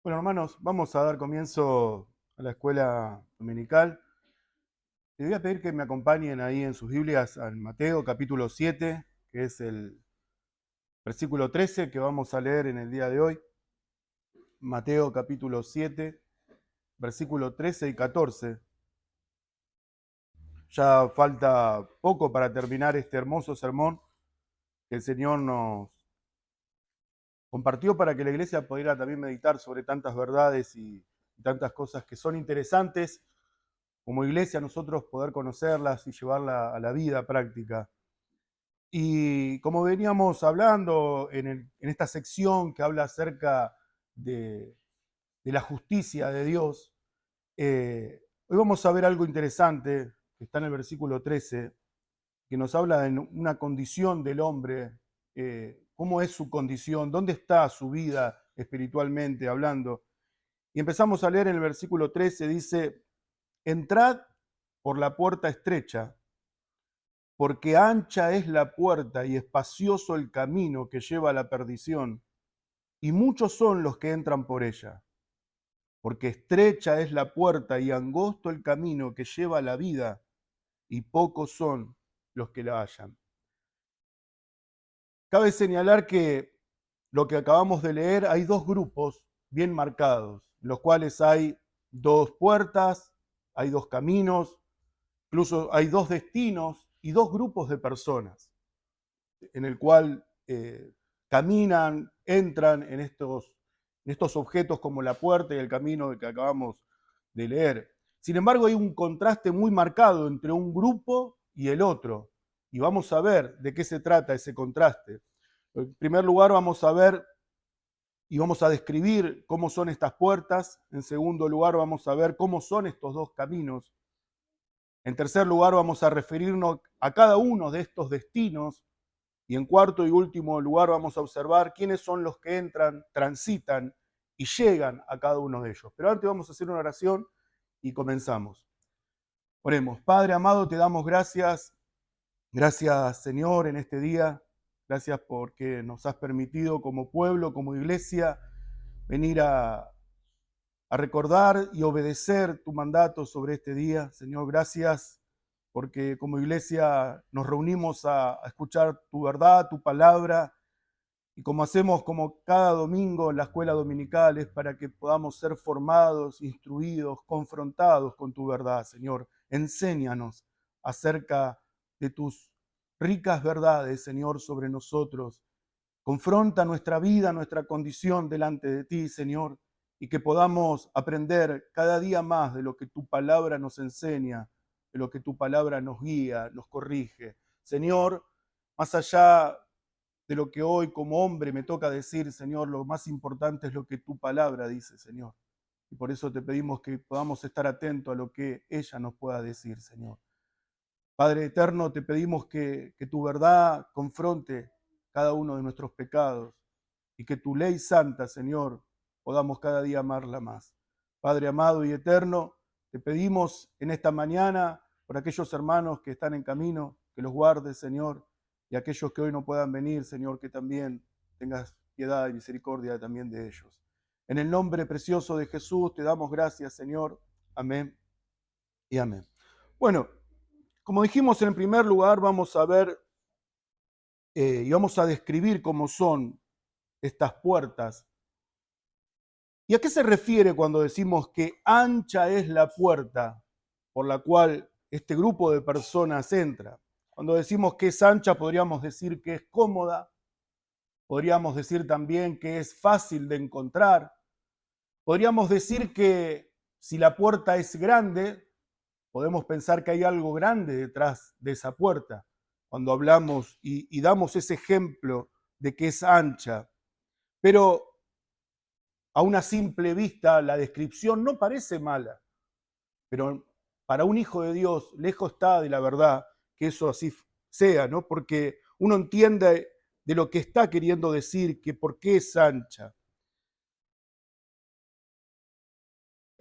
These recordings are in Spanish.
Bueno, hermanos, vamos a dar comienzo a la escuela dominical. Les voy a pedir que me acompañen ahí en sus Biblias al Mateo capítulo 7, que es el versículo 13 que vamos a leer en el día de hoy. Mateo capítulo 7, versículo 13 y 14. Ya falta poco para terminar este hermoso sermón que el Señor nos compartió para que la iglesia pudiera también meditar sobre tantas verdades y tantas cosas que son interesantes como iglesia nosotros poder conocerlas y llevarla a la vida práctica. Y como veníamos hablando en esta sección que habla acerca de la justicia de Dios, hoy vamos a ver algo interesante que está en el versículo 13, que nos habla de una condición del hombre, cómo es su condición, dónde está su vida espiritualmente hablando. Y empezamos a leer en el versículo 13, dice, entrad por la puerta estrecha, porque ancha es la puerta y espacioso el camino que lleva a la perdición, y muchos son los que entran por ella. Porque estrecha es la puerta y angosto el camino que lleva a la vida, y pocos son los que la hallan. Cabe señalar que lo que acabamos de leer, hay dos grupos bien marcados, en los cuales hay dos puertas, hay dos caminos, incluso hay dos destinos y dos grupos de personas en el cual caminan, entran en estos objetos como la puerta y el camino que acabamos de leer. Sin embargo, hay un contraste muy marcado entre un grupo y el otro. Y vamos a ver de qué se trata ese contraste. En primer lugar, vamos a ver y vamos a describir cómo son estas puertas. En segundo lugar, vamos a ver cómo son estos dos caminos. En tercer lugar, vamos a referirnos a cada uno de estos destinos. Y en cuarto y último lugar, vamos a observar quiénes son los que entran, transitan y llegan a cada uno de ellos. Pero antes vamos a hacer una oración y comenzamos. Oremos. Padre amado, te damos gracias. Gracias, Señor, en este día. Gracias porque nos has permitido como pueblo, como iglesia, venir a recordar y obedecer tu mandato sobre este día. Señor, gracias porque como iglesia nos reunimos a escuchar tu verdad, tu palabra, y como hacemos como cada domingo en la escuela dominical es para que podamos ser formados, instruidos, confrontados con tu verdad, Señor. Enséñanos acerca de tus ricas verdades, Señor, sobre nosotros. Confronta nuestra vida, nuestra condición delante de ti, Señor, y que podamos aprender cada día más de lo que tu palabra nos enseña, de lo que tu palabra nos guía, nos corrige. Señor, más allá de lo que hoy como hombre me toca decir, Señor, lo más importante es lo que tu palabra dice, Señor. Y por eso te pedimos que podamos estar atentos a lo que ella nos pueda decir, Señor. Padre eterno, te pedimos que tu verdad confronte cada uno de nuestros pecados y que tu ley santa, Señor, podamos cada día amarla más. Padre amado y eterno, te pedimos en esta mañana por aquellos hermanos que están en camino, que los guardes, Señor, y aquellos que hoy no puedan venir, Señor, que también tengas piedad y misericordia también de ellos. En el nombre precioso de Jesús te damos gracias, Señor. Amén y amén. Bueno, como dijimos en primer lugar, vamos a ver y vamos a describir cómo son estas puertas. ¿Y a qué se refiere cuando decimos que ancha es la puerta por la cual este grupo de personas entra? Cuando decimos que es ancha, podríamos decir que es cómoda, podríamos decir también que es fácil de encontrar, podríamos decir que si la puerta es grande, podemos pensar que hay algo grande detrás de esa puerta, cuando hablamos y damos ese ejemplo de que es ancha. Pero a una simple vista la descripción no parece mala, pero para un hijo de Dios, lejos está de la verdad que eso así sea, ¿no? Porque uno entiende de lo que está queriendo decir, que por qué es ancha.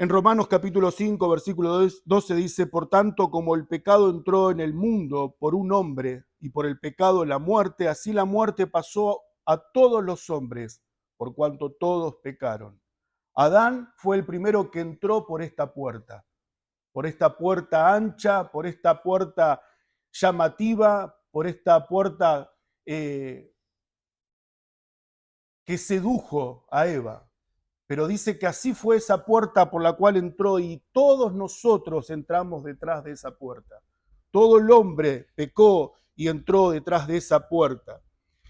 En Romanos capítulo 5, versículo 12 dice, por tanto, como el pecado entró en el mundo por un hombre y por el pecado la muerte, así la muerte pasó a todos los hombres, por cuanto todos pecaron. Adán fue el primero que entró por esta puerta ancha, por esta puerta llamativa, por esta puerta que sedujo a Eva. Pero dice que así fue esa puerta por la cual entró y todos nosotros entramos detrás de esa puerta. Todo el hombre pecó y entró detrás de esa puerta.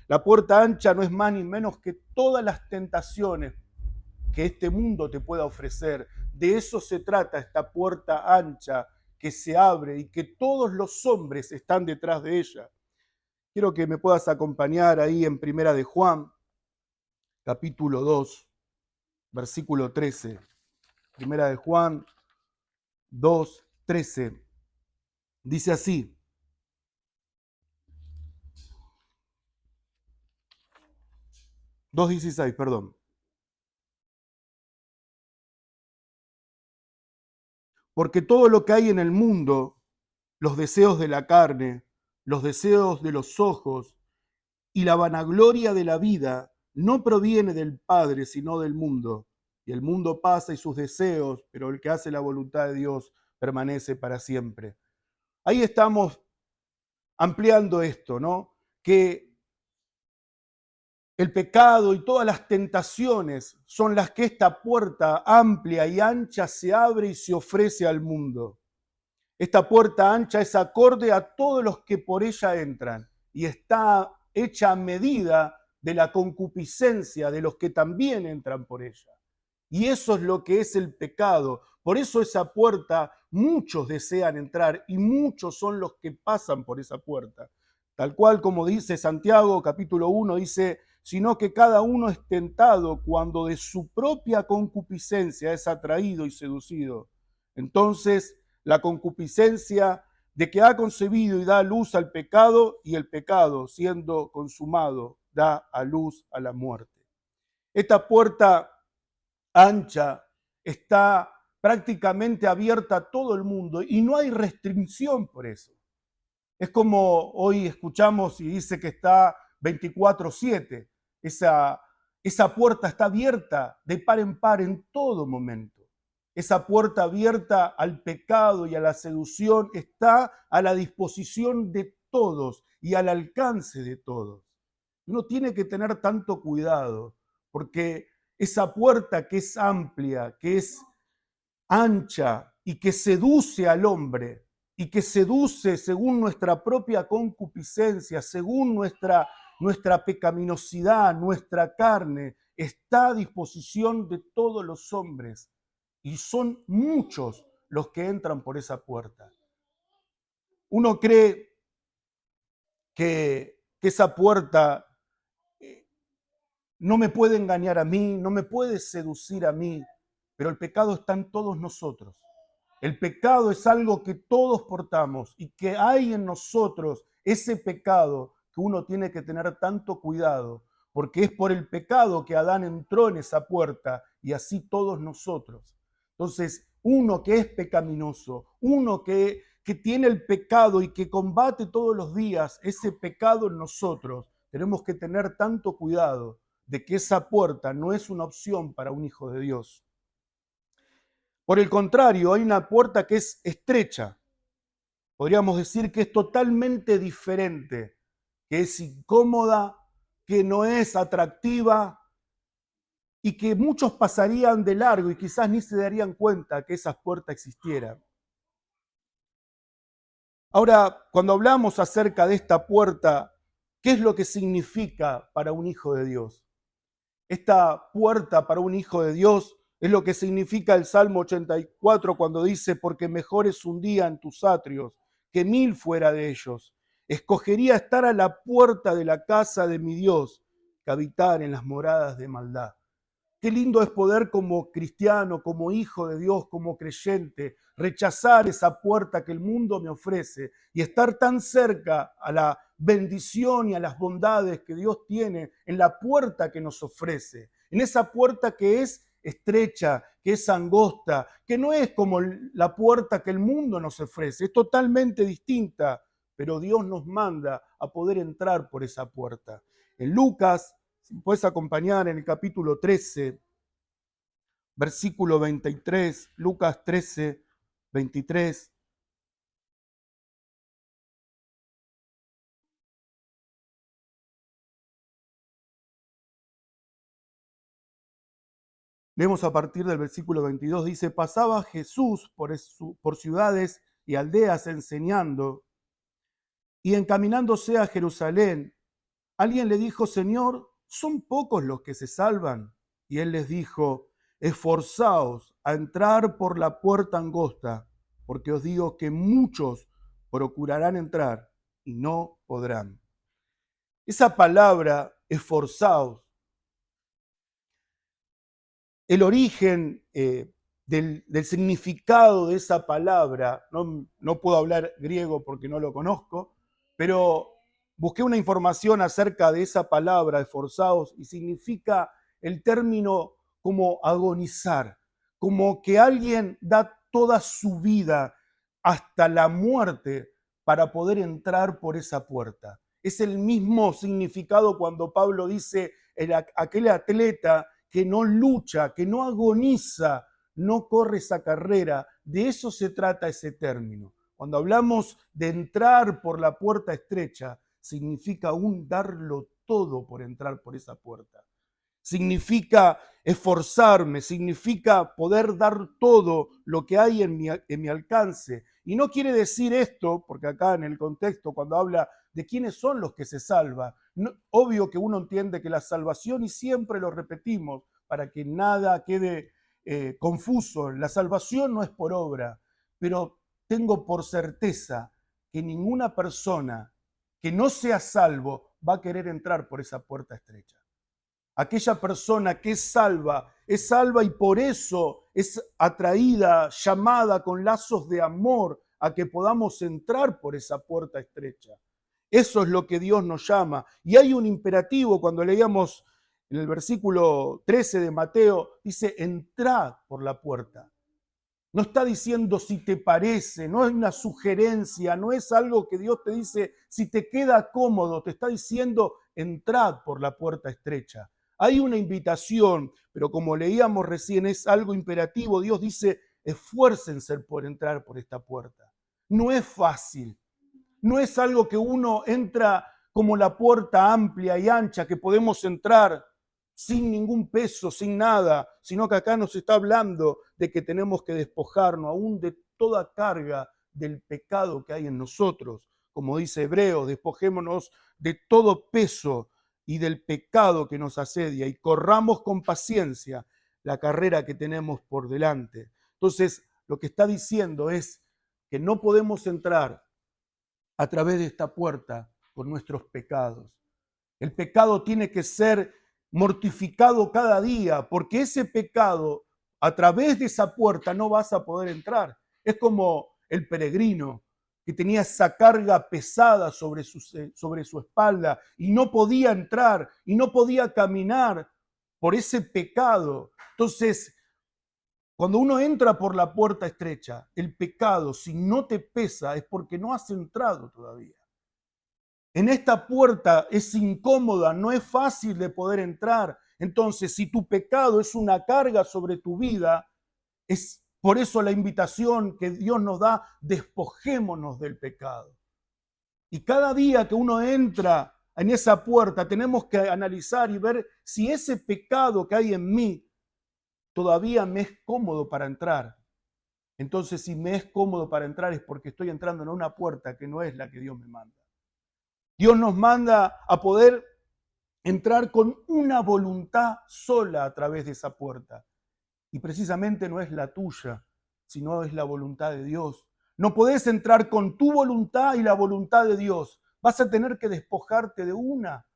La puerta ancha no es más ni menos que todas las tentaciones que este mundo te pueda ofrecer. De eso se trata esta puerta ancha que se abre y que todos los hombres están detrás de ella. Quiero que me puedas acompañar ahí en Primera de Juan, capítulo 2, versículo 13. Primera de Juan 2, 13. Dice así: 2:16, perdón. Porque todo lo que hay en el mundo, los deseos de la carne, los deseos de los ojos y la vanagloria de la vida, no proviene del Padre, sino del mundo. Y el mundo pasa y sus deseos, pero el que hace la voluntad de Dios permanece para siempre. Ahí estamos ampliando esto, ¿no? Que el pecado y todas las tentaciones son las que esta puerta amplia y ancha se abre y se ofrece al mundo. Esta puerta ancha es acorde a todos los que por ella entran y está hecha a medida de la concupiscencia de los que también entran por ella. Y eso es lo que es el pecado. Por eso esa puerta muchos desean entrar y muchos son los que pasan por esa puerta. Tal cual como dice Santiago capítulo 1, dice, sino que cada uno es tentado cuando de su propia concupiscencia es atraído y seducido. Entonces, la concupiscencia de que ha concebido y da luz al pecado, y el pecado, siendo consumado, da a luz a la muerte. Esta puerta ancha está prácticamente abierta a todo el mundo y no hay restricción por eso. Es como hoy escuchamos y dice que está 24/7. Esa puerta está abierta de par en par en todo momento. Esa puerta abierta al pecado y a la seducción está a la disposición de todos y al alcance de todos. Uno tiene que tener tanto cuidado porque esa puerta que es amplia, que es ancha y que seduce al hombre y que seduce según nuestra propia concupiscencia, según nuestra pecaminosidad, nuestra carne, está a disposición de todos los hombres y son muchos los que entran por esa puerta. Uno cree que esa puerta no me puede engañar a mí, no me puede seducir a mí, pero el pecado está en todos nosotros. El pecado es algo que todos portamos y que hay en nosotros ese pecado que uno tiene que tener tanto cuidado, porque es por el pecado que Adán entró en esa puerta y así todos nosotros. Entonces, uno que es pecaminoso, uno que tiene el pecado y que combate todos los días ese pecado en nosotros, tenemos que tener tanto cuidado de que esa puerta no es una opción para un hijo de Dios. Por el contrario, hay una puerta que es estrecha. Podríamos decir que es totalmente diferente, que es incómoda, que no es atractiva y que muchos pasarían de largo y quizás ni se darían cuenta que esas puertas existieran. Ahora, cuando hablamos acerca de esta puerta, ¿qué es lo que significa para un hijo de Dios? Esta puerta para un hijo de Dios es lo que significa el Salmo 84 cuando dice, porque mejor es un día en tus atrios que 1000 fuera de ellos. Escogería estar a la puerta de la casa de mi Dios que habitar en las moradas de maldad. Qué lindo es poder como cristiano, como hijo de Dios, como creyente, rechazar esa puerta que el mundo me ofrece y estar tan cerca a la bendición y a las bondades que Dios tiene en la puerta que nos ofrece, en esa puerta que es estrecha, que es angosta, que no es como la puerta que el mundo nos ofrece, es totalmente distinta, pero Dios nos manda a poder entrar por esa puerta. En Lucas, si puedes acompañar en el capítulo 13, versículo 23, Lucas 13, 23. Leemos a partir del versículo 22, dice, pasaba Jesús por ciudades y aldeas enseñando, y encaminándose a Jerusalén, alguien le dijo, Señor, ¿son pocos los que se salvan? Y él les dijo, esforzaos a entrar por la puerta angosta, porque os digo que muchos procurarán entrar y no podrán. Esa palabra, esforzaos, el origen del significado de esa palabra, no puedo hablar griego porque no lo conozco, pero busqué una información acerca de esa palabra, esforzados, y significa el término como agonizar, como que alguien da toda su vida hasta la muerte para poder entrar por esa puerta. Es el mismo significado cuando Pablo dice, aquel atleta que no lucha, que no agoniza, no corre esa carrera. De eso se trata ese término. Cuando hablamos de entrar por la puerta estrecha, significa aún darlo todo por entrar por esa puerta. Significa esforzarme, significa poder dar todo lo que hay en mi alcance. Y no quiere decir esto, porque acá en el contexto, cuando habla de quiénes son los que se salvan, no, obvio que uno entiende que la salvación, y siempre lo repetimos para que nada quede confuso, la salvación no es por obra, pero tengo por certeza que ninguna persona que no sea salvo va a querer entrar por esa puerta estrecha. Aquella persona que es salva y por eso es atraída, llamada con lazos de amor a que podamos entrar por esa puerta estrecha. Eso es lo que Dios nos llama. Y hay un imperativo cuando leíamos en el versículo 13 de Mateo, dice, entrad por la puerta. No está diciendo si te parece, no es una sugerencia, no es algo que Dios te dice si te queda cómodo, te está diciendo entrad por la puerta estrecha. Hay una invitación, pero como leíamos recién, es algo imperativo. Dios dice, esfuércense por entrar por esta puerta. No es fácil, no es algo que uno entra como la puerta amplia y ancha, que podemos entrar sin ningún peso, sin nada, sino que acá nos está hablando de que tenemos que despojarnos aún de toda carga del pecado que hay en nosotros. Como dice Hebreo, despojémonos de todo peso y del pecado que nos asedia y corramos con paciencia la carrera que tenemos por delante. Entonces, lo que está diciendo es que no podemos entrar a través de esta puerta con nuestros pecados. El pecado tiene que ser mortificado cada día, porque ese pecado, a través de esa puerta no vas a poder entrar. Es como el peregrino que tenía esa carga pesada sobre su espalda y no podía entrar y no podía caminar por ese pecado. Entonces, cuando uno entra por la puerta estrecha, el pecado, si no te pesa, es porque no has entrado todavía. En esta puerta es incómoda, no es fácil de poder entrar. Entonces, si tu pecado es una carga sobre tu vida, es por eso la invitación que Dios nos da, despojémonos del pecado. Y cada día que uno entra en esa puerta, tenemos que analizar y ver si ese pecado que hay en mí todavía me es cómodo para entrar. Entonces, si me es cómodo para entrar es porque estoy entrando en una puerta que no es la que Dios me manda. Dios nos manda a poder entrar con una voluntad sola a través de esa puerta. Y precisamente no es la tuya, sino es la voluntad de Dios. No podés entrar con tu voluntad y la voluntad de Dios. Vas a tener que despojarte de una.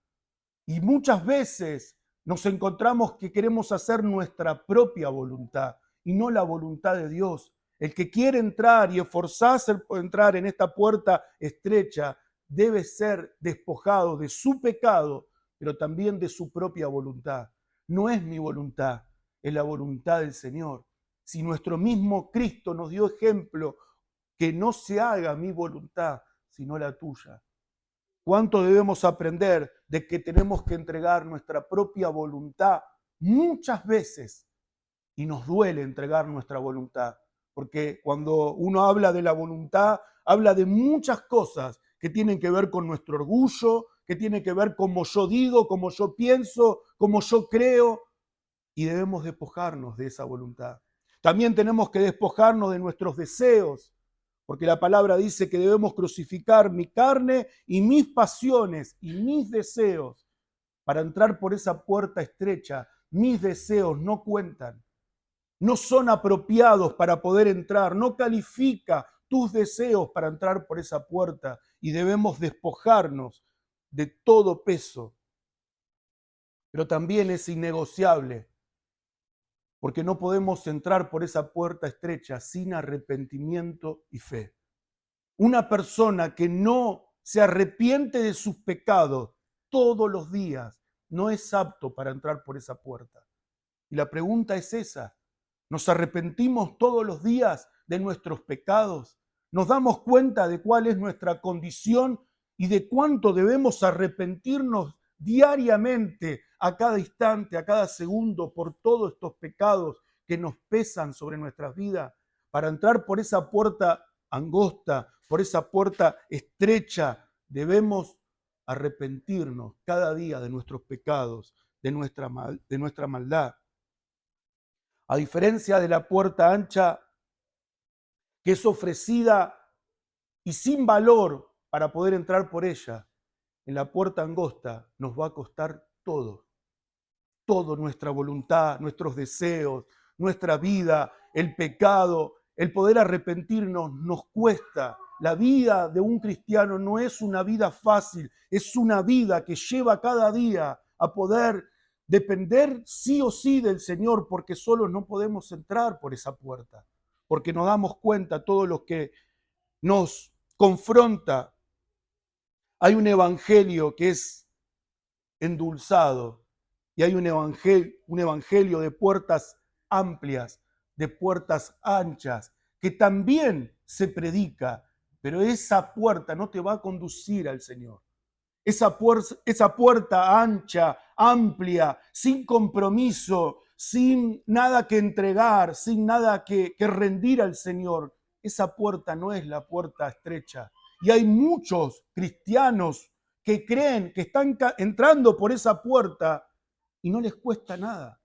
Y muchas veces nos encontramos que queremos hacer nuestra propia voluntad y no la voluntad de Dios. El que quiere entrar y esforzarse por entrar en esta puerta estrecha debe ser despojado de su pecado, pero también de su propia voluntad. No es mi voluntad, es la voluntad del Señor. Si nuestro mismo Cristo nos dio ejemplo, que no se haga mi voluntad, sino la tuya. ¿Cuánto debemos aprender de que tenemos que entregar nuestra propia voluntad muchas veces y nos duele entregar nuestra voluntad, porque cuando uno habla de la voluntad, habla de muchas cosas que tienen que ver con nuestro orgullo, que tienen que ver como yo digo, como yo pienso, como yo creo, y debemos despojarnos de esa voluntad. También tenemos que despojarnos de nuestros deseos, porque la palabra dice que debemos crucificar mi carne y mis pasiones y mis deseos para entrar por esa puerta estrecha. Mis deseos no cuentan, no son apropiados para poder entrar, no califica tus deseos para entrar por esa puerta y debemos despojarnos de todo peso. Pero también es innegociable, porque no podemos entrar por esa puerta estrecha sin arrepentimiento y fe. Una persona que no se arrepiente de sus pecados todos los días no es apto para entrar por esa puerta. Y la pregunta es esa: ¿nos arrepentimos todos los días de nuestros pecados? ¿Nos damos cuenta de cuál es nuestra condición y de cuánto debemos arrepentirnos diariamente, a cada instante, a cada segundo, por todos estos pecados que nos pesan sobre nuestras vidas, para entrar por esa puerta angosta, por esa puerta estrecha? Debemos arrepentirnos cada día de nuestros pecados, de nuestra maldad. A diferencia de la puerta ancha, que es ofrecida y sin valor para poder entrar por ella, en la puerta angosta nos va a costar todo. Todo, nuestra voluntad, nuestros deseos, nuestra vida, el pecado, el poder arrepentirnos nos cuesta. La vida de un cristiano no es una vida fácil, es una vida que lleva cada día a poder depender sí o sí del Señor, porque solos no podemos entrar por esa puerta, porque nos damos cuenta todo lo que nos confronta. Hay un evangelio que es endulzado y hay un evangelio de puertas amplias, de puertas anchas, que también se predica, pero esa puerta no te va a conducir al Señor. Esa puerta ancha, amplia, sin compromiso, sin nada que entregar, sin nada que rendir al Señor, esa puerta no es la puerta estrecha. Y hay muchos cristianos que creen que están entrando por esa puerta y no les cuesta nada.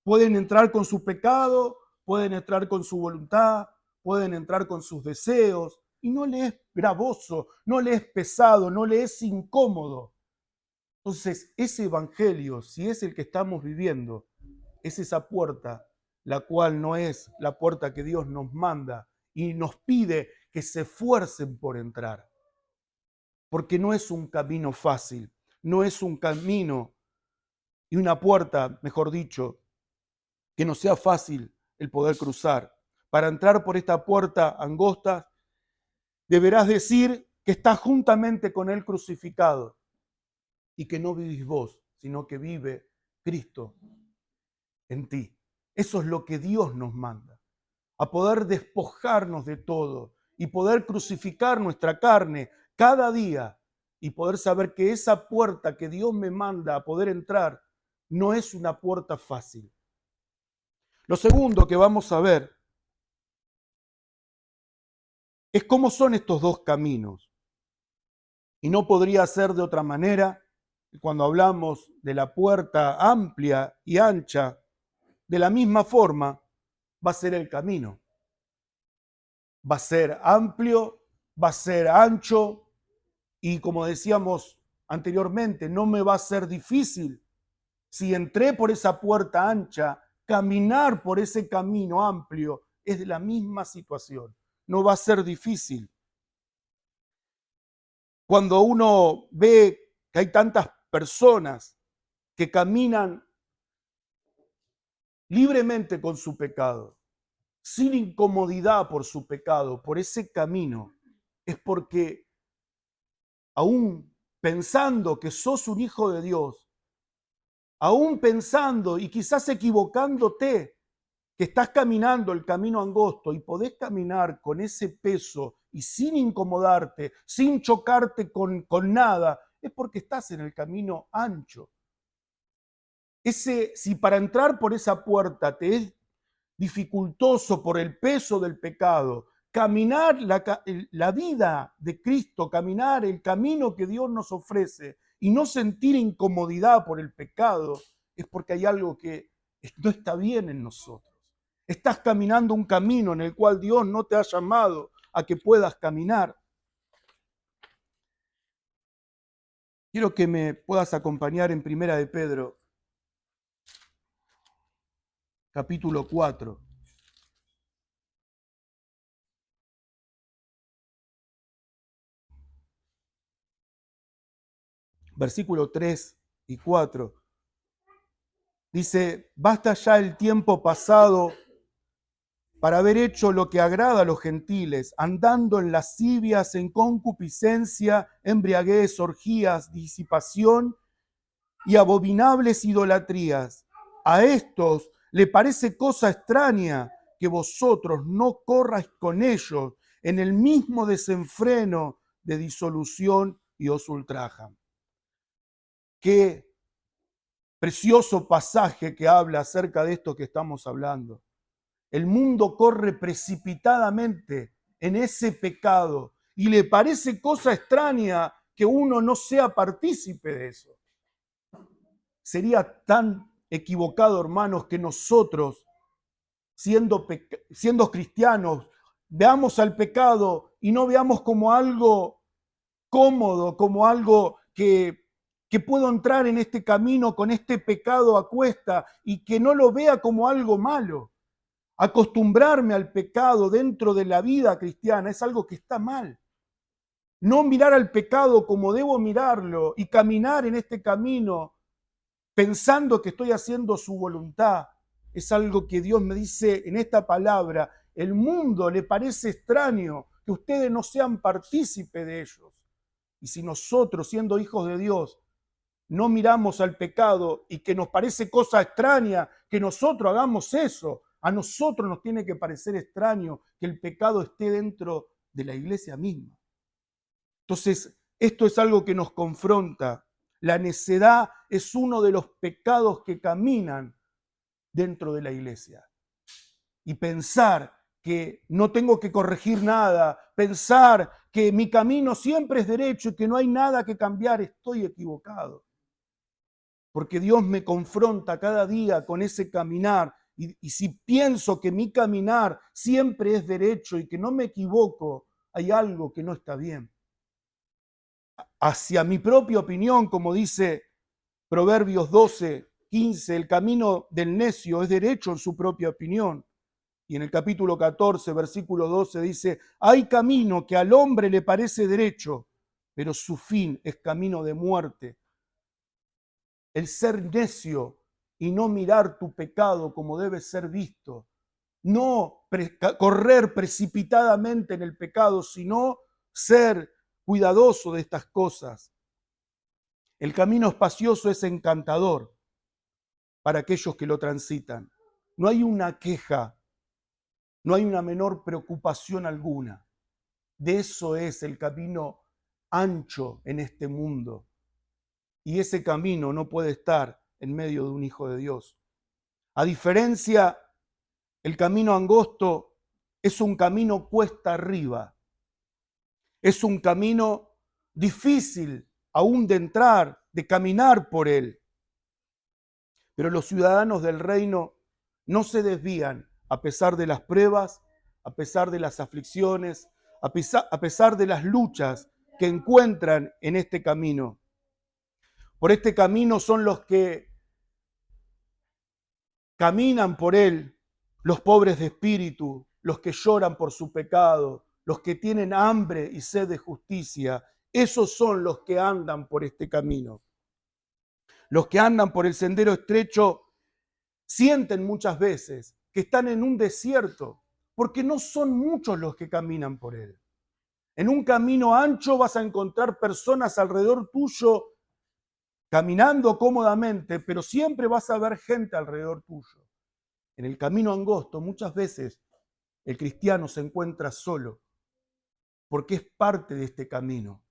Pueden entrar con su pecado, pueden entrar con su voluntad, pueden entrar con sus deseos y no les es gravoso, no les es pesado, no les es incómodo. Entonces, ese evangelio, si es el que estamos viviendo, es esa puerta, la cual no es la puerta que Dios nos manda y nos pide que se esfuercen por entrar. Porque no es un camino fácil, no es un camino y una puerta, mejor dicho, que no sea fácil el poder cruzar. Para entrar por esta puerta angosta, deberás decir que estás juntamente con Él crucificado y que no vivís vos, sino que vive Cristo en ti. Eso es lo que Dios nos manda, a poder despojarnos de todo y poder crucificar nuestra carne cada día y poder saber que esa puerta que Dios me manda a poder entrar no es una puerta fácil. Lo segundo que vamos a ver es cómo son estos dos caminos. Y no podría ser de otra manera cuando hablamos de la puerta amplia y ancha. De la misma forma va a ser el camino. Va a ser amplio, va a ser ancho y, como decíamos anteriormente, no me va a ser difícil. Si entré por esa puerta ancha, caminar por ese camino amplio es de la misma situación. No va a ser difícil. Cuando uno ve que hay tantas personas que caminan libremente con su pecado, sin incomodidad por su pecado, por ese camino, es porque aún pensando que sos un hijo de Dios, aún pensando y quizás equivocándote, que estás caminando el camino angosto y podés caminar con ese peso y sin incomodarte, sin chocarte con nada, es porque estás en el camino ancho. Si para entrar por esa puerta te es dificultoso por el peso del pecado, caminar la vida de Cristo, caminar el camino que Dios nos ofrece y no sentir incomodidad por el pecado, es porque hay algo que no está bien en nosotros. Estás caminando un camino en el cual Dios no te ha llamado a que puedas caminar. Quiero que me puedas acompañar en Primera de Pedro, capítulo 4. Versículo 3 y 4. Dice, basta ya el tiempo pasado para haber hecho lo que agrada a los gentiles, andando en lascivias, en concupiscencia, embriaguez, orgías, disipación y abominables idolatrías. A estos le parece cosa extraña que vosotros no corráis con ellos en el mismo desenfreno de disolución y os ultrajan. Qué precioso pasaje que habla acerca de esto que estamos hablando. El mundo corre precipitadamente en ese pecado y le parece cosa extraña que uno no sea partícipe de eso. Sería tan equivocado, hermanos, que nosotros, siendo cristianos, veamos al pecado y no veamos como algo cómodo, como algo que puedo entrar en este camino con este pecado a cuesta y que no lo vea como algo malo. Acostumbrarme al pecado dentro de la vida cristiana es algo que está mal. No mirar al pecado como debo mirarlo y caminar en este camino pensando que estoy haciendo su voluntad es algo que Dios me dice en esta palabra. El mundo le parece extraño que ustedes no sean partícipes de ellos. Y si nosotros, siendo hijos de Dios, no miramos al pecado y que nos parece cosa extraña que nosotros hagamos eso, a nosotros nos tiene que parecer extraño que el pecado esté dentro de la iglesia misma. Entonces, esto es algo que nos confronta. La necedad es uno de los pecados que caminan dentro de la iglesia. Y pensar que no tengo que corregir nada, pensar que mi camino siempre es derecho y que no hay nada que cambiar, estoy equivocado. Porque Dios me confronta cada día con ese caminar y si pienso que mi caminar siempre es derecho y que no me equivoco, hay algo que no está bien. Hacia mi propia opinión, como dice Proverbios 12:15, el camino del necio es derecho en su propia opinión. Y en el capítulo 14, versículo 12 dice, hay camino que al hombre le parece derecho, pero su fin es camino de muerte. El ser necio y no mirar tu pecado como debe ser visto, no correr precipitadamente en el pecado, sino ser cuidadoso de estas cosas. El camino espacioso es encantador para aquellos que lo transitan. No hay una queja, no hay una menor preocupación alguna. De eso es el camino ancho en este mundo. Y ese camino no puede estar en medio de un hijo de Dios. A diferencia, el camino angosto es un camino cuesta arriba. Es un camino difícil aún de entrar, de caminar por él. Pero los ciudadanos del reino no se desvían a pesar de las pruebas, a pesar de las aflicciones, a pesar de las luchas que encuentran en este camino. Por este camino son los que caminan por él, los pobres de espíritu, los que lloran por su pecado, los que tienen hambre y sed de justicia. Esos son los que andan por este camino. Los que andan por el sendero estrecho sienten muchas veces que están en un desierto, porque no son muchos los que caminan por él. En un camino ancho vas a encontrar personas alrededor tuyo caminando cómodamente, pero siempre vas a ver gente alrededor tuyo. En el camino angosto muchas veces el cristiano se encuentra solo, porque es parte de este camino.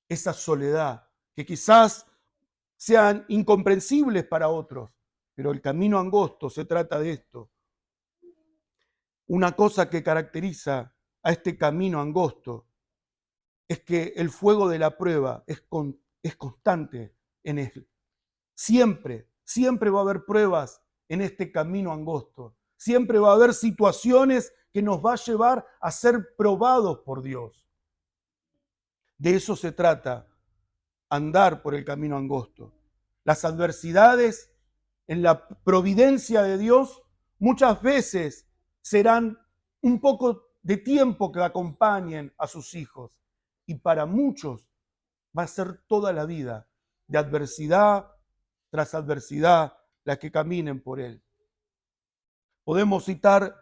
Esa soledad que quizás sean incomprensibles para otros, pero el camino angosto se trata de esto. Una cosa que caracteriza a este camino angosto es que el fuego de la prueba es constante en él. Siempre va a haber pruebas en este camino angosto. Siempre va a haber situaciones que nos va a llevar a ser probados por Dios. De eso se trata, andar por el camino angosto. Las adversidades en la providencia de Dios muchas veces serán un poco de tiempo que acompañen a sus hijos. Y para muchos va a ser toda la vida de adversidad tras adversidad la que caminen por él. Podemos citar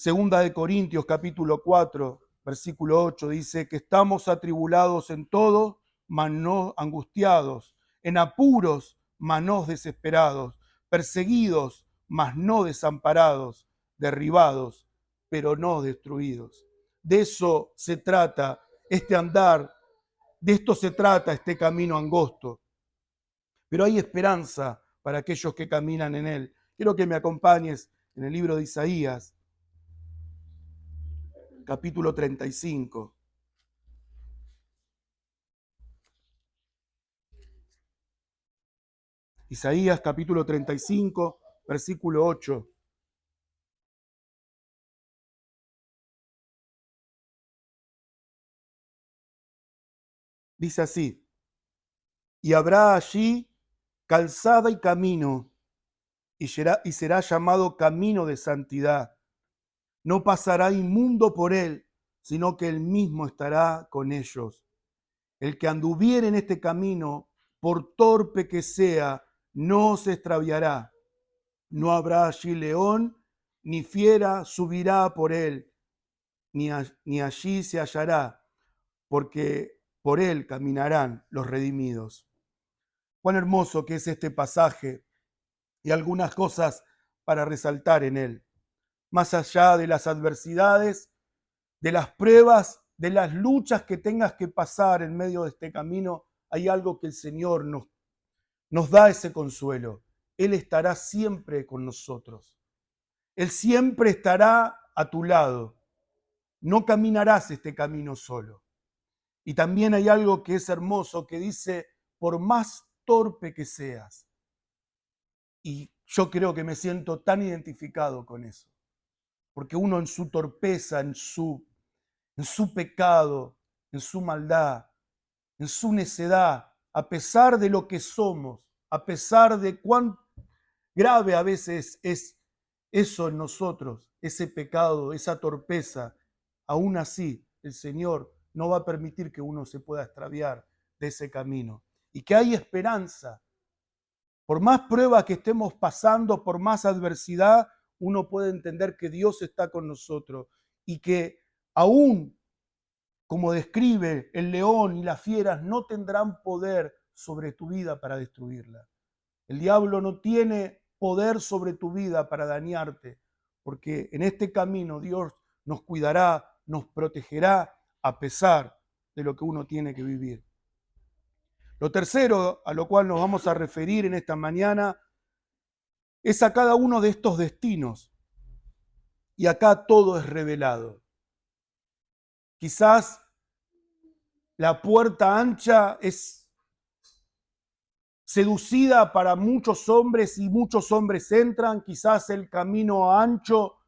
2 Corintios capítulo 4, versículo 8, dice que estamos atribulados en todo, mas no angustiados, en apuros, mas no desesperados, perseguidos, mas no desamparados, derribados, pero no destruidos. De eso se trata este andar, de esto se trata este camino angosto. Pero hay esperanza para aquellos que caminan en él. Quiero que me acompañes en el libro de Isaías, capítulo 35. Isaías capítulo 35, versículo 8. Dice así: y habrá allí calzada y camino, y será llamado camino de santidad. No pasará inmundo por él, sino que él mismo estará con ellos. El que anduviere en este camino, por torpe que sea, no se extraviará. No habrá allí león, ni fiera subirá por él, ni allí se hallará, porque por él caminarán los redimidos. Cuán hermoso que es este pasaje y algunas cosas para resaltar en él. Más allá de las adversidades, de las pruebas, de las luchas que tengas que pasar en medio de este camino, hay algo que el Señor nos da ese consuelo. Él estará siempre con nosotros. Él siempre estará a tu lado. No caminarás este camino solo. Y también hay algo que es hermoso que dice, por más torpe que seas. Y yo creo que me siento tan identificado con eso. Porque uno en su torpeza, en su pecado, en su maldad, en su necedad, a pesar de lo que somos, a pesar de cuán grave a veces es eso en nosotros, ese pecado, esa torpeza, aún así el Señor no va a permitir que uno se pueda extraviar de ese camino. Y que hay esperanza. Por más pruebas que estemos pasando, por más adversidad, uno puede entender que Dios está con nosotros y que aún, como describe el león y las fieras, no tendrán poder sobre tu vida para destruirla. El diablo no tiene poder sobre tu vida para dañarte, porque en este camino Dios nos cuidará, nos protegerá a pesar de lo que uno tiene que vivir. Lo tercero a lo cual nos vamos a referir en esta mañana es a cada uno de estos destinos. Y acá todo es revelado. Quizás la puerta ancha es seducida para muchos hombres y muchos hombres entran. Quizás el camino ancho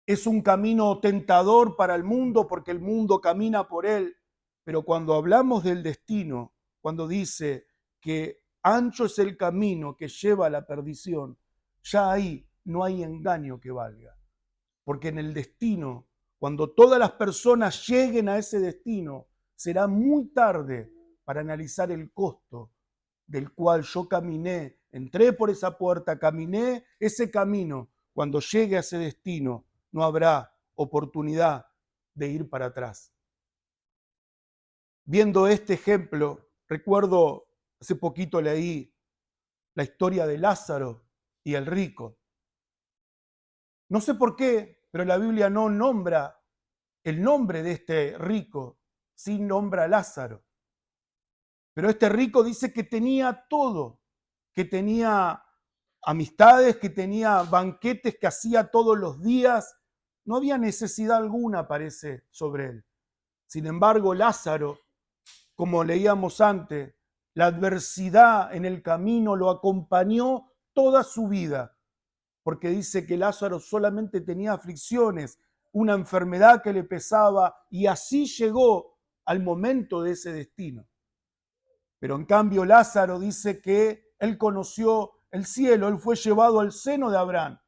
es un camino tentador para el mundo porque el mundo camina por él. Pero cuando hablamos del destino, cuando dice que ancho es el camino que lleva a la perdición, ya ahí no hay engaño que valga. Porque en el destino, cuando todas las personas lleguen a ese destino, será muy tarde para analizar el costo del cual yo caminé, entré por esa puerta, caminé ese camino. Cuando llegue a ese destino, no habrá oportunidad de ir para atrás. Viendo este ejemplo, recuerdo, hace poquito leí la historia de Lázaro y el rico. No sé por qué, pero la Biblia no nombra el nombre de este rico, sí nombra a Lázaro. Pero este rico dice que tenía todo, que tenía amistades, que tenía banquetes que hacía todos los días. No había necesidad alguna, parece, sobre él. Sin embargo, Lázaro, como leíamos antes, la adversidad en el camino lo acompañó toda su vida, porque dice que Lázaro solamente tenía aflicciones, una enfermedad que le pesaba, y así llegó al momento de ese destino. Pero en cambio Lázaro dice que él conoció el cielo, él fue llevado al seno de Abraham.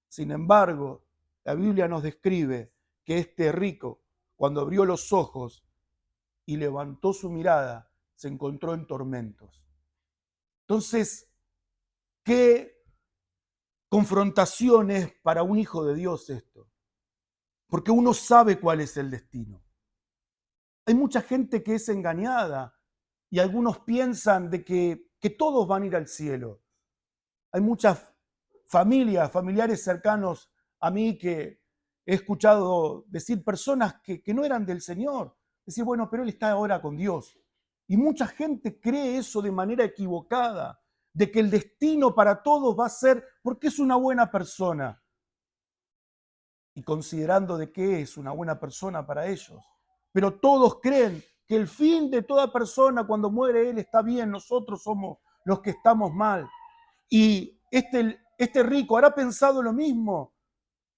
Sin embargo, la Biblia nos describe que este rico, cuando abrió los ojos y levantó su mirada, se encontró en tormentos. Entonces, ¿qué confrontación es para un hijo de Dios esto? Porque uno sabe cuál es el destino. Hay mucha gente que es engañada y algunos piensan de que todos van a ir al cielo. Hay muchas familiares cercanos a mí que he escuchado decir personas que no eran del Señor. Decir, bueno, pero él está ahora con Dios. Y mucha gente cree eso de manera equivocada, de que el destino para todos va a ser porque es una buena persona. Y considerando de qué es una buena persona para ellos. Pero todos creen que el fin de toda persona cuando muere él está bien, nosotros somos los que estamos mal. Y este rico habrá pensado lo mismo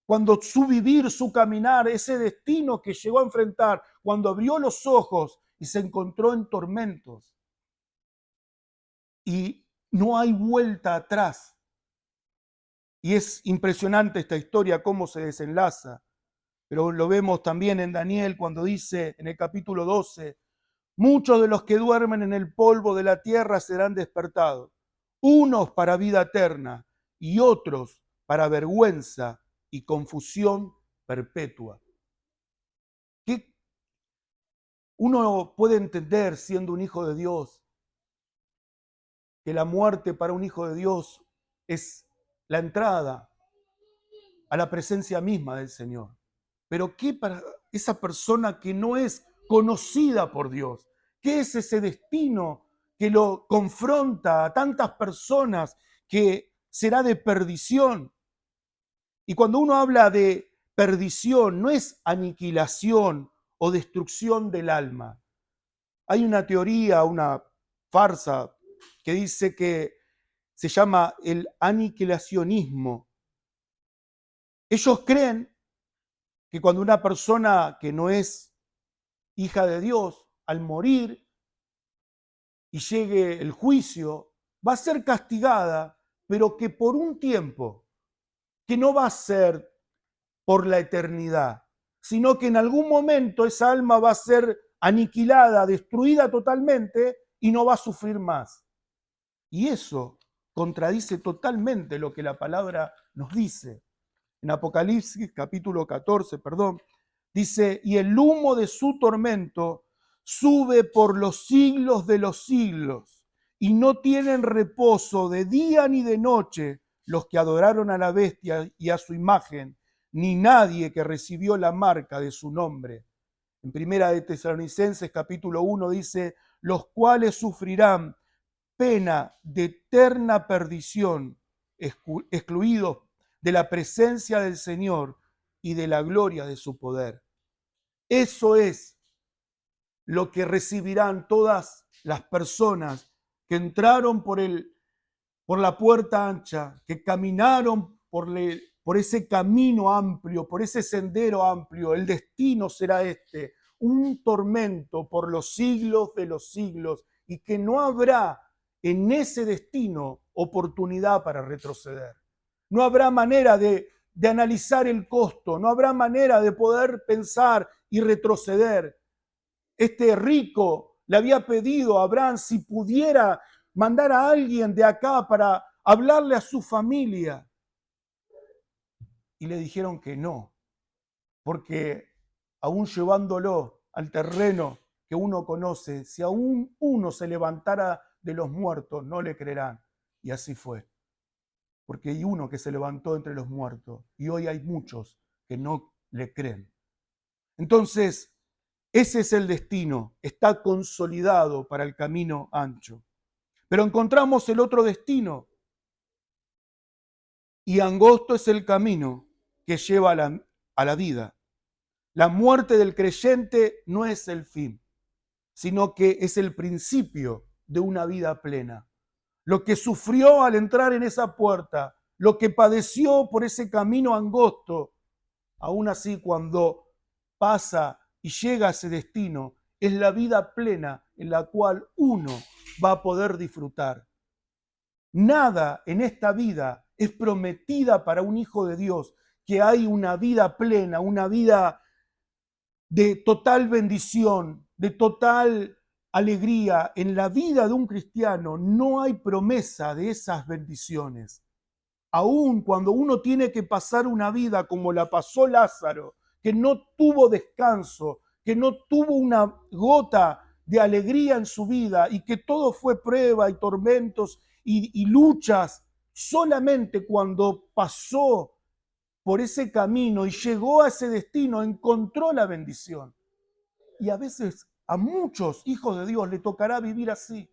cuando su vivir, su caminar, ese destino que llegó a enfrentar, cuando abrió los ojos y se encontró en tormentos. Y no hay vuelta atrás. Y es impresionante esta historia, cómo se desenlaza. Pero lo vemos también en Daniel cuando dice en el capítulo 12, muchos de los que duermen en el polvo de la tierra serán despertados, unos para vida eterna y otros para vergüenza y confusión perpetua. ¿Qué uno puede entender siendo un hijo de Dios? Que la muerte para un hijo de Dios es la entrada a la presencia misma del Señor. Pero ¿qué para esa persona que no es conocida por Dios? ¿Qué es ese destino que lo confronta a tantas personas que será de perdición? Y cuando uno habla de perdición, no es aniquilación o destrucción del alma. Hay una teoría, una farsa, que dice que se llama el aniquilacionismo. Ellos creen que cuando una persona que no es hija de Dios, al morir y llegue el juicio, va a ser castigada, pero que por un tiempo, que no va a ser por la eternidad, sino que en algún momento esa alma va a ser aniquilada, destruida totalmente y no va a sufrir más. Y eso contradice totalmente lo que la palabra nos dice. En Apocalipsis capítulo 14, dice, y el humo de su tormento sube por los siglos de los siglos, y no tienen reposo de día ni de noche los que adoraron a la bestia y a su imagen, ni nadie que recibió la marca de su nombre. En Primera de Tesalonicenses capítulo 1 dice, los cuales sufrirán pena de eterna perdición, excluidos de la presencia del Señor y de la gloria de su poder. Eso es lo que recibirán todas las personas que entraron por la puerta ancha, que caminaron por ese camino amplio, por ese sendero amplio. El destino será este, un tormento por los siglos de los siglos, y que no habrá en ese destino oportunidad para retroceder. No habrá manera de analizar el costo, no habrá manera de poder pensar y retroceder. Este rico le había pedido a Abraham si pudiera mandar a alguien de acá para hablarle a su familia. Y le dijeron que no, porque aún llevándolo al terreno que uno conoce, si aún uno se levantara de los muertos, no le creerán. Y así fue. Porque hay uno que se levantó entre los muertos y hoy hay muchos que no le creen. Entonces, ese es el destino, está consolidado para el camino ancho. Pero encontramos el otro destino, y angosto es el camino que lleva a la vida. La muerte del creyente no es el fin, sino que es el principio de una vida plena. Lo que sufrió al entrar en esa puerta, lo que padeció por ese camino angosto, aún así cuando pasa y llega a ese destino, es la vida plena en la cual uno va a poder disfrutar. Nada en esta vida es prometida para un hijo de Dios, que hay una vida plena, una vida de total bendición, de total alegría. En la vida de un cristiano no hay promesa de esas bendiciones. Aún cuando uno tiene que pasar una vida como la pasó Lázaro, que no tuvo descanso, que no tuvo una gota de alegría en su vida y que todo fue prueba y tormentos y luchas, solamente cuando pasó por ese camino y llegó a ese destino encontró la bendición. Y a veces a muchos hijos de Dios le tocará vivir así.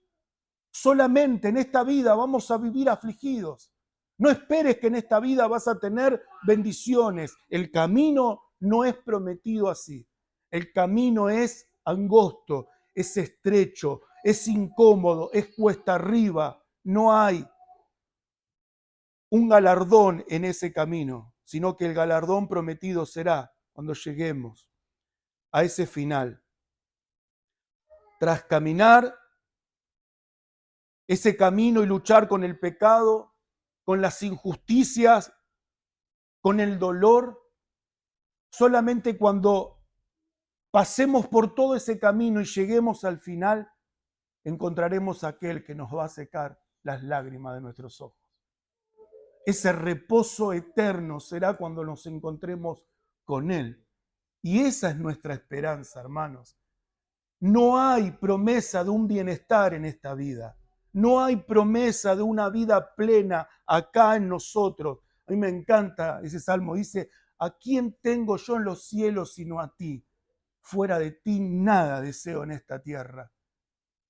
Solamente en esta vida vamos a vivir afligidos. No esperes que en esta vida vas a tener bendiciones. El camino no es prometido así. El camino es angosto, es estrecho, es incómodo, es cuesta arriba. No hay un galardón en ese camino, sino que el galardón prometido será cuando lleguemos a ese final. Tras caminar ese camino y luchar con el pecado, con las injusticias, con el dolor, solamente cuando pasemos por todo ese camino y lleguemos al final, encontraremos a aquel que nos va a secar las lágrimas de nuestros ojos. Ese reposo eterno será cuando nos encontremos con Él. Y esa es nuestra esperanza, hermanos. No hay promesa de un bienestar en esta vida. No hay promesa de una vida plena acá en nosotros. A mí me encanta ese salmo. Dice, ¿a quién tengo yo en los cielos sino a ti? Fuera de ti nada deseo en esta tierra.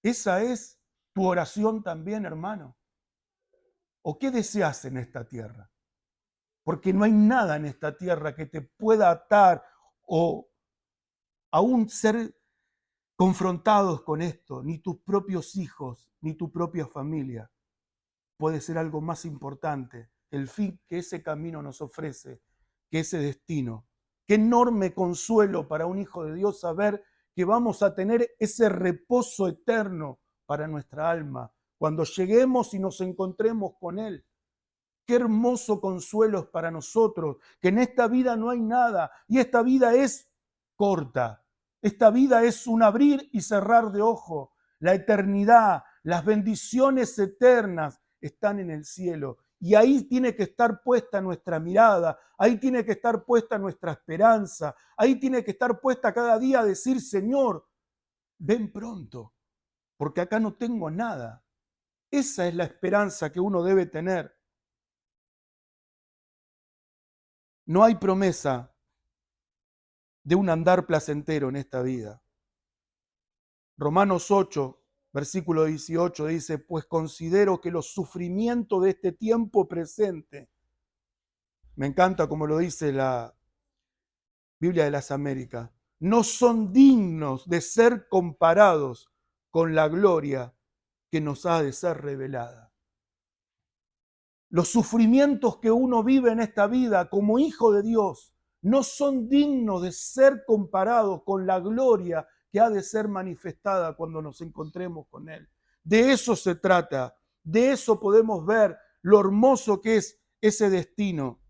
Esa es tu oración también, hermano. ¿O qué deseas en esta tierra? Porque no hay nada en esta tierra que te pueda atar o aún ser confrontados con esto, ni tus propios hijos, ni tu propia familia. Puede ser algo más importante, el fin que ese camino nos ofrece, que ese destino. Qué enorme consuelo para un hijo de Dios saber que vamos a tener ese reposo eterno para nuestra alma cuando lleguemos y nos encontremos con Él. Qué hermoso consuelo es para nosotros, que en esta vida no hay nada y esta vida es corta. Esta vida es un abrir y cerrar de ojo. La eternidad, las bendiciones eternas están en el cielo. Y ahí tiene que estar puesta nuestra mirada, ahí tiene que estar puesta nuestra esperanza, ahí tiene que estar puesta cada día a decir, Señor, ven pronto, porque acá no tengo nada. Esa es la esperanza que uno debe tener. No hay promesa de un andar placentero en esta vida. Romanos 8, versículo 18 dice, pues considero que los sufrimientos de este tiempo presente, me encanta como lo dice la Biblia de las Américas, no son dignos de ser comparados con la gloria que nos ha de ser revelada. Los sufrimientos que uno vive en esta vida como hijo de Dios no son dignos de ser comparados con la gloria que ha de ser manifestada cuando nos encontremos con Él. De eso se trata, de eso podemos ver lo hermoso que es ese destino.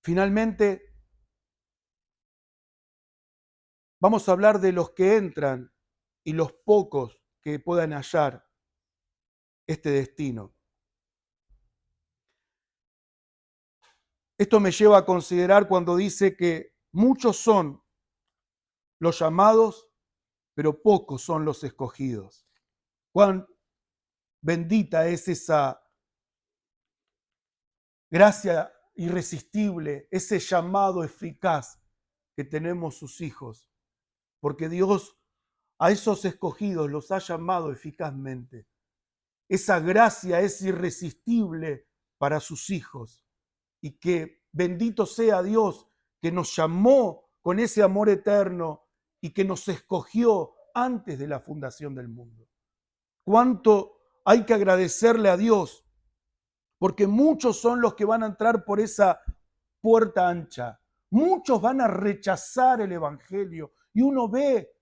Finalmente, vamos a hablar de los que entran y los pocos que puedan hallar este destino. Esto me lleva a considerar cuando dice que muchos son los llamados, pero pocos son los escogidos. Cuán bendita es esa gracia irresistible, ese llamado eficaz que tenemos sus hijos, porque Dios a esos escogidos los ha llamado eficazmente. Esa gracia es irresistible para sus hijos. Y que bendito sea Dios que nos llamó con ese amor eterno y que nos escogió antes de la fundación del mundo. Cuánto hay que agradecerle a Dios, porque muchos son los que van a entrar por esa puerta ancha. Muchos van a rechazar el Evangelio y uno ve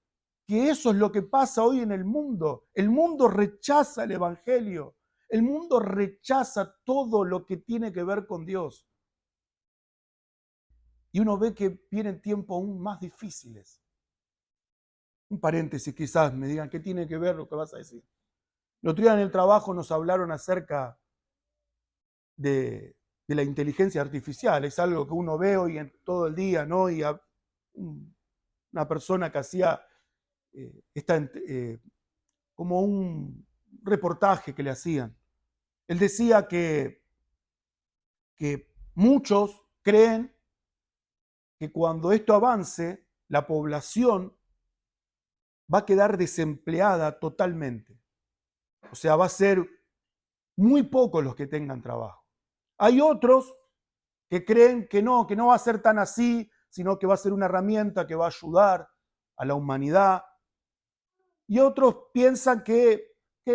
que eso es lo que pasa hoy en el mundo. El mundo rechaza el Evangelio. El mundo rechaza todo lo que tiene que ver con Dios. Y uno ve que vienen tiempos aún más difíciles. Un paréntesis, quizás me digan, ¿qué tiene que ver lo que vas a decir? El otro día en el trabajo nos hablaron acerca de la inteligencia artificial. Es algo que uno ve hoy en todo el día, ¿no? Y una persona que hacía como un reportaje que le hacían. Él decía que muchos creen que cuando esto avance, la población va a quedar desempleada totalmente. O sea, va a ser muy pocos los que tengan trabajo. Hay otros que creen que no va a ser tan así, sino que va a ser una herramienta que va a ayudar a la humanidad. Y otros piensan que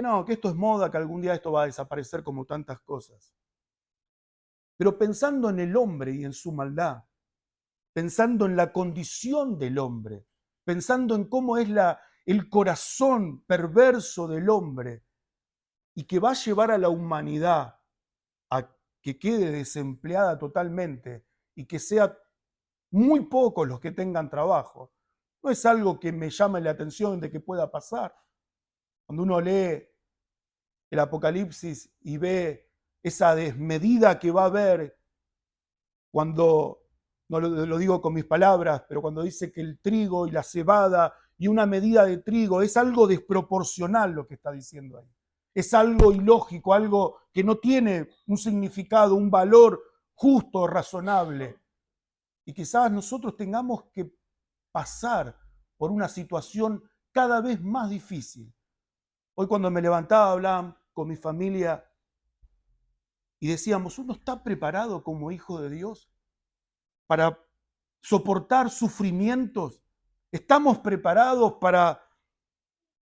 no, que esto es moda, que algún día esto va a desaparecer como tantas cosas. Pero pensando en el hombre y en su maldad, pensando en la condición del hombre, pensando en cómo es el corazón perverso del hombre y que va a llevar a la humanidad a que quede desempleada totalmente y que sea muy pocos los que tengan trabajo, no es algo que me llame la atención de que pueda pasar. Cuando uno lee el Apocalipsis y ve esa desmedida que va a haber cuando, no lo digo con mis palabras, pero cuando dice que el trigo y la cebada y una medida de trigo es algo desproporcional lo que está diciendo ahí. Es algo ilógico, algo que no tiene un significado, un valor justo, razonable. Y quizás nosotros tengamos que pasar por una situación cada vez más difícil. Hoy cuando me levantaba hablaba con mi familia y decíamos, ¿uno está preparado como hijo de Dios para soportar sufrimientos? ¿Estamos preparados para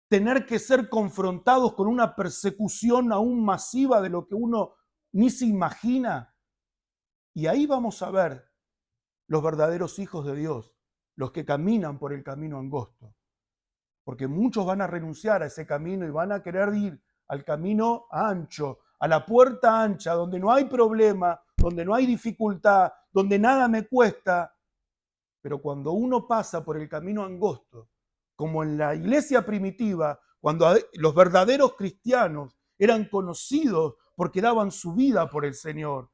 tener que ser confrontados con una persecución aún masiva de lo que uno ni se imagina? Y ahí vamos a ver los verdaderos hijos de Dios, los que caminan por el camino angosto. Porque muchos van a renunciar a ese camino y van a querer ir al camino ancho, a la puerta ancha, donde no hay problema, donde no hay dificultad, donde nada me cuesta. Pero cuando uno pasa por el camino angosto, como en la iglesia primitiva, cuando los verdaderos cristianos eran conocidos porque daban su vida por el Señor,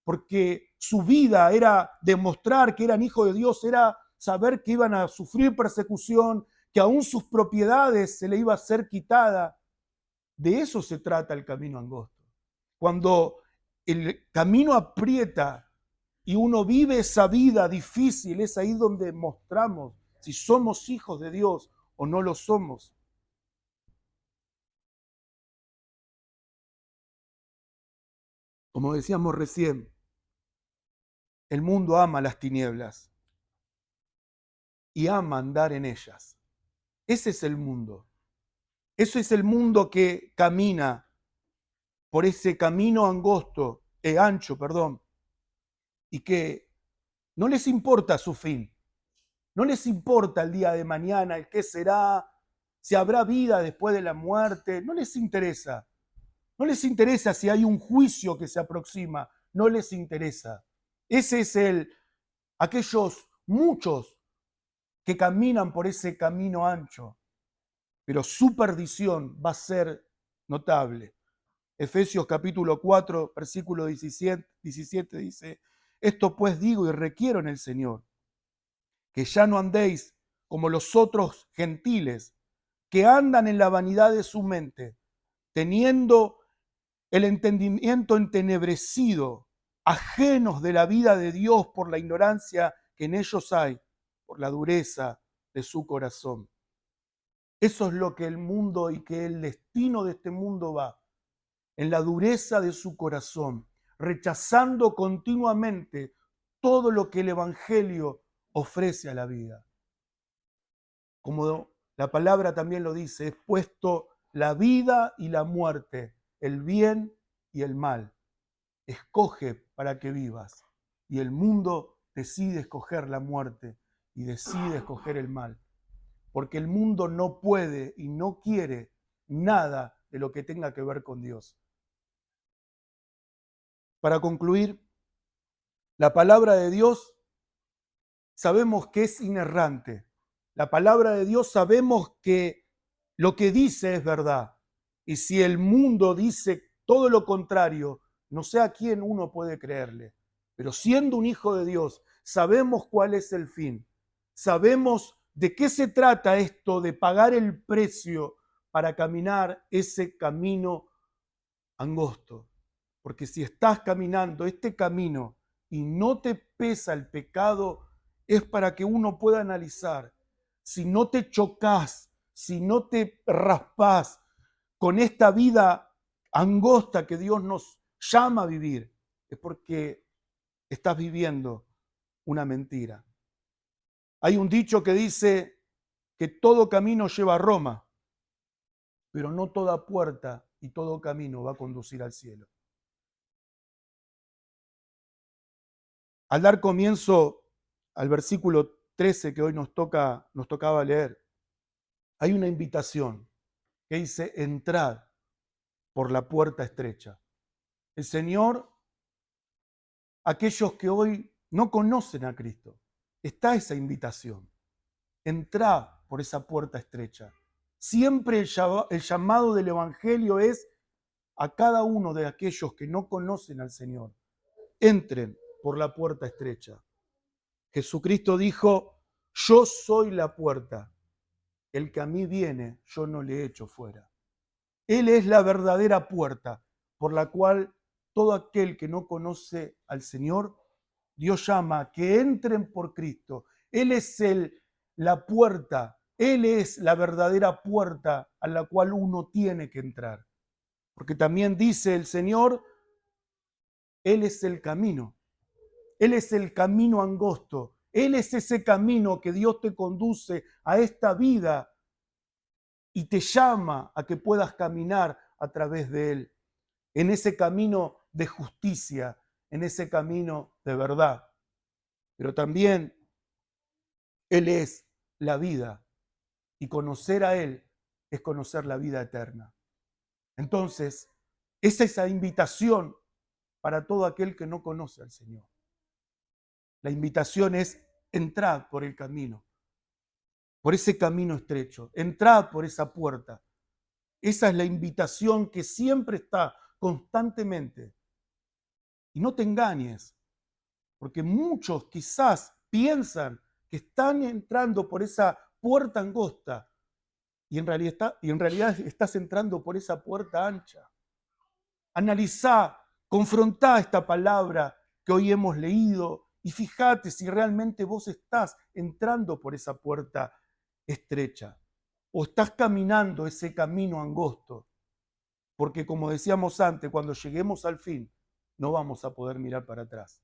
porque su vida era demostrar que eran hijos de Dios, era saber que iban a sufrir persecución, que aún sus propiedades se le iba a ser quitada. De eso se trata el camino angosto. Cuando el camino aprieta y uno vive esa vida difícil, es ahí donde mostramos si somos hijos de Dios o no lo somos. Como decíamos recién, el mundo ama las tinieblas y ama andar en ellas. Ese es el mundo. Ese es el mundo que camina por ese camino ancho, y que no les importa su fin. No les importa el día de mañana, el qué será, si habrá vida después de la muerte. No les interesa. No les interesa si hay un juicio que se aproxima. No les interesa. Ese es aquellos muchos que caminan por ese camino ancho. Pero su perdición va a ser notable. Efesios capítulo 4, versículo 17 dice, esto pues digo y requiero en el Señor, que ya no andéis como los otros gentiles, que andan en la vanidad de su mente, teniendo el entendimiento entenebrecido, ajenos de la vida de Dios por la ignorancia que en ellos hay, por la dureza de su corazón. Eso es lo que el mundo y que el destino de este mundo va, en la dureza de su corazón, rechazando continuamente todo lo que el Evangelio ofrece a la vida. Como la palabra también lo dice, es puesto la vida y la muerte, el bien y el mal. Escoge para que vivas. Y el mundo decide escoger la muerte y decide escoger el mal. Porque el mundo no puede y no quiere nada de lo que tenga que ver con Dios. Para concluir, la palabra de Dios sabemos que es inerrante. La palabra de Dios sabemos que lo que dice es verdad. Y si el mundo dice todo lo contrario, no sé a quién uno puede creerle. Pero siendo un hijo de Dios, sabemos cuál es el fin. Sabemos de qué se trata esto de pagar el precio para caminar ese camino angosto. Porque si estás caminando este camino y no te pesa el pecado, es para que uno pueda analizar. Si no te chocas, si no te raspas con esta vida angosta que Dios nos llama a vivir, es porque estás viviendo una mentira. Hay un dicho que dice que todo camino lleva a Roma, pero no toda puerta y todo camino va a conducir al cielo. Al dar comienzo al versículo 13 que hoy nos tocaba leer, hay una invitación que dice: entrad por la puerta estrecha. El Señor, aquellos que hoy no conocen a Cristo, está esa invitación. Entrad por esa puerta estrecha. Siempre el llamado del Evangelio es a cada uno de aquellos que no conocen al Señor: entren por la puerta estrecha. Jesucristo dijo: yo soy la puerta. El que a mí viene, yo no le echo fuera. Él es la verdadera puerta por la cual todo aquel que no conoce al Señor, Dios llama a que entren por Cristo. Él es la puerta, Él es la verdadera puerta a la cual uno tiene que entrar. Porque también dice el Señor, Él es el camino. Él es el camino angosto. Él es ese camino que Dios te conduce a esta vida y te llama a que puedas caminar a través de Él, en ese camino de justicia, en ese camino de verdad. Pero también Él es la vida y conocer a Él es conocer la vida eterna. Entonces, es esa invitación para todo aquel que no conoce al Señor. La invitación es: entrad por el camino, por ese camino estrecho, entrad por esa puerta. Esa es la invitación que siempre está constantemente. Y no te engañes, porque muchos quizás piensan que están entrando por esa puerta angosta y en realidad estás entrando por esa puerta ancha. Analizá, confrontá esta palabra que hoy hemos leído y fíjate si realmente vos estás entrando por esa puerta estrecha o estás caminando ese camino angosto. Porque como decíamos antes, cuando lleguemos al fin, no vamos a poder mirar para atrás.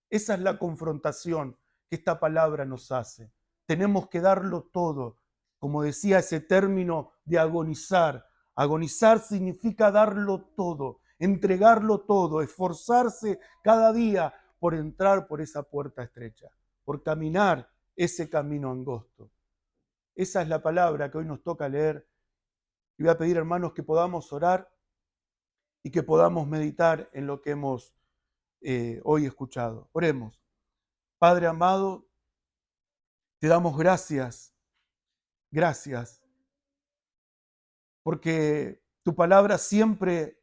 Esa es la confrontación que esta palabra nos hace. Tenemos que darlo todo. Como decía ese término de agonizar. Agonizar significa darlo todo, entregarlo todo, esforzarse cada día por entrar por esa puerta estrecha, por caminar ese camino angosto. Esa es la palabra que hoy nos toca leer. Y voy a pedir, hermanos, que podamos orar y que podamos meditar en lo que hemos hoy escuchado. Oremos. Padre amado, te damos gracias, gracias, porque tu palabra siempre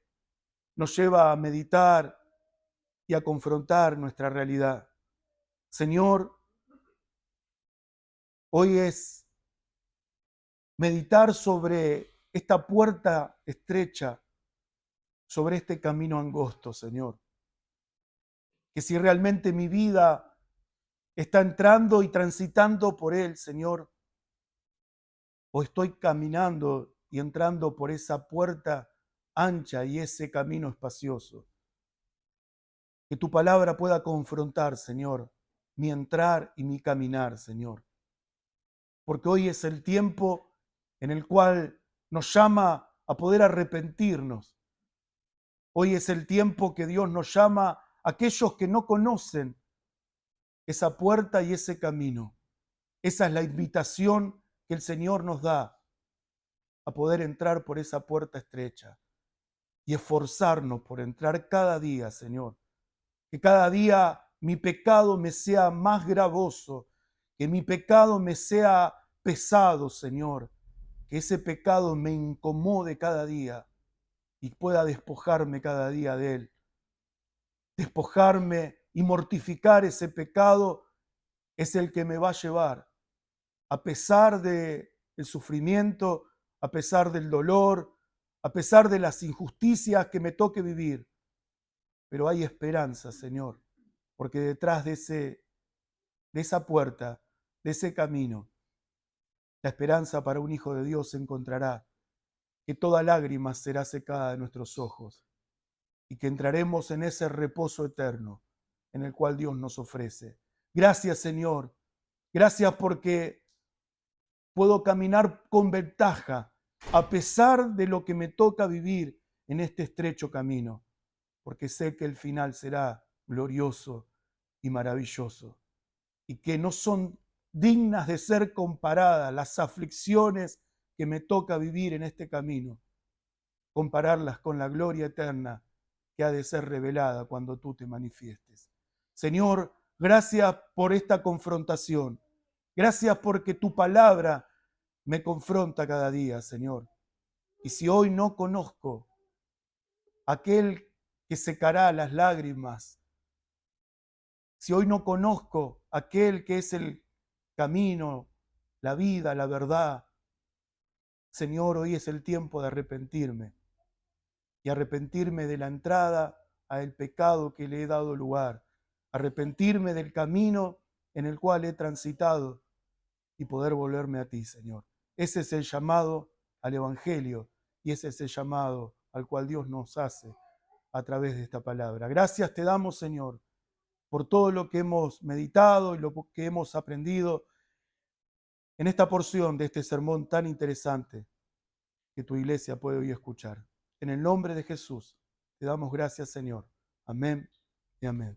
nos lleva a meditar y a confrontar nuestra realidad. Señor, hoy es meditar sobre esta puerta estrecha, sobre este camino angosto, Señor. Que si realmente mi vida está entrando y transitando por él, Señor, o estoy caminando y entrando por esa puerta ancha y ese camino espacioso. Que tu palabra pueda confrontar, Señor, mi entrar y mi caminar, Señor. Porque hoy es el tiempo en el cual nos llama a poder arrepentirnos. Hoy es el tiempo que Dios nos llama a aquellos que no conocen esa puerta y ese camino. Esa es la invitación que el Señor nos da a poder entrar por esa puerta estrecha y esforzarnos por entrar cada día, Señor. Que cada día mi pecado me sea más gravoso, que mi pecado me sea pesado, Señor. Que ese pecado me incomode cada día y pueda despojarme cada día de él. Despojarme y mortificar ese pecado es el que me va a llevar, a pesar del sufrimiento, a pesar del dolor, a pesar de las injusticias que me toque vivir. Pero hay esperanza, Señor, porque detrás de esa puerta, de ese camino, la esperanza para un hijo de Dios se encontrará, que toda lágrima será secada de nuestros ojos y que entraremos en ese reposo eterno en el cual Dios nos ofrece. Gracias, Señor. Gracias porque puedo caminar con ventaja a pesar de lo que me toca vivir en este estrecho camino, porque sé que el final será glorioso y maravilloso y que no son dignas de ser comparadas las aflicciones que me toca vivir en este camino, compararlas con la gloria eterna que ha de ser revelada cuando tú te manifiestes. Señor, gracias por esta confrontación. Gracias porque tu palabra me confronta cada día, Señor. Y si hoy no conozco aquel que secará las lágrimas, si hoy no conozco aquel que es el camino, la vida, la verdad, Señor, hoy es el tiempo de arrepentirme y arrepentirme de la entrada al pecado que le he dado lugar, arrepentirme del camino en el cual he transitado y poder volverme a ti, Señor. Ese es el llamado al Evangelio y ese es el llamado al cual Dios nos hace a través de esta palabra. Gracias te damos, Señor, por todo lo que hemos meditado y lo que hemos aprendido en esta porción de este sermón tan interesante que tu iglesia puede hoy escuchar. En el nombre de Jesús te damos gracias, Señor. Amén y amén.